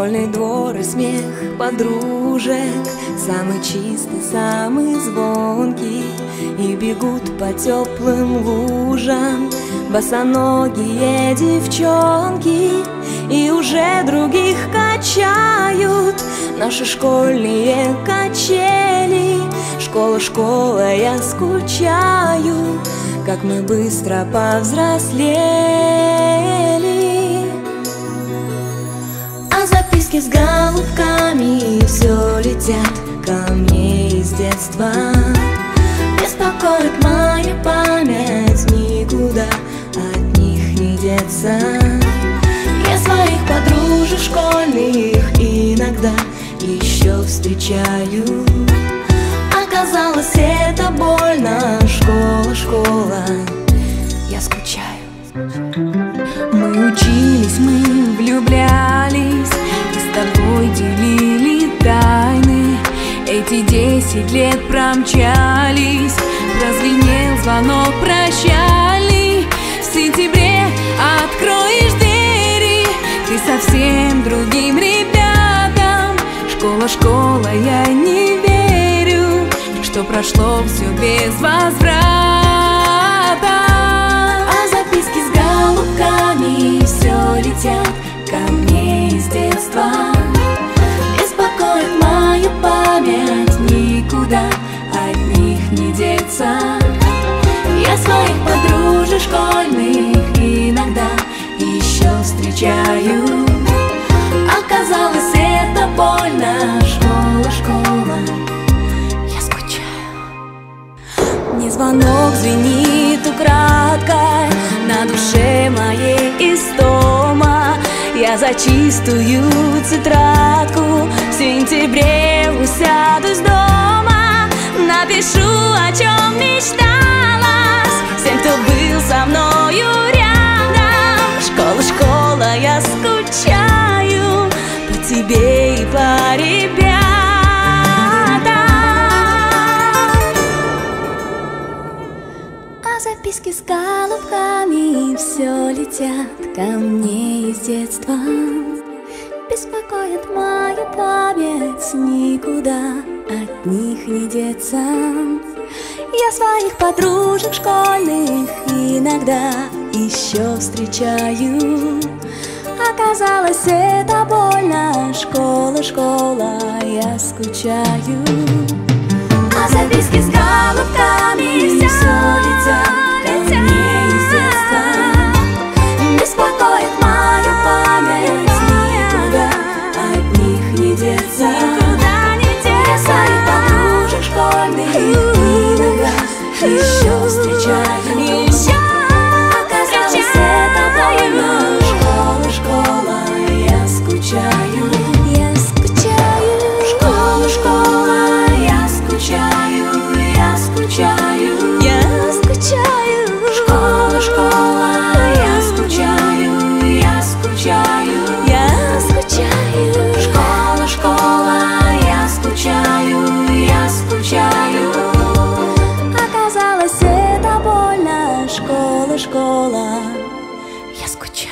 Школьный двор и смех подружек, самый чистый, самый звонкий. И бегут по теплым лужам босоногие девчонки, и уже других качают наши школьные качели. Школа, школа, я скучаю, как мы быстро повзрослели. А записки с голубками все летят ко мне из детства. Беспокоит моя память, никуда от них не деться. Я своих подружек школьных иногда еще встречаю. Оказалось, это больно. Школа, школа, я скучаю. Мы учились, мы влюблялись и с тобой делили тайны. Эти 10 лет промчались, прозвенел звонок прощальный. В сентябре откроешь двери ты совсем другим ребятам. Школа, школа, я не верю, что прошло все без возврата. А записки с голубками все летят ко мне из детства. Беспокоит мою память, никуда от них не деться. Я своих подружек школьных иногда еще встречаю. Оказалось, это больно. Школа, школа, я скучаю. Мне звонок звенит украдкой, на душе моей истома. Я за чистую тетрадку в сентябре усядусь дома. Напишу, о чем мечталась всем, кто был со мною рядом. Школа, школа, я скучаю по тебе и по ребятам. А записки с голубками все летят ко мне из детства. Беспокоит мою память, никуда от них не деться. Я своих подружек школьных иногда еще встречаю. Оказалось, это больно. Школа, школа, я скучаю. А записки с голубками все летят ко мне из детства. Беспокоит мою память, никуда от них не деться. Я своих подружек школьных иногда еще встречаю. Оказалось, это больно. Школа, школа, я скучаю. Я скучаю. Школа, школа, я скучаю. Я скучаю. Я скучаю. Школа, школа, я скучаю. Я скучаю. Я скучаю. Школа, школа, я скучаю. Я скучаю. Оказалось, это больно. Школа, школа, я скучаю.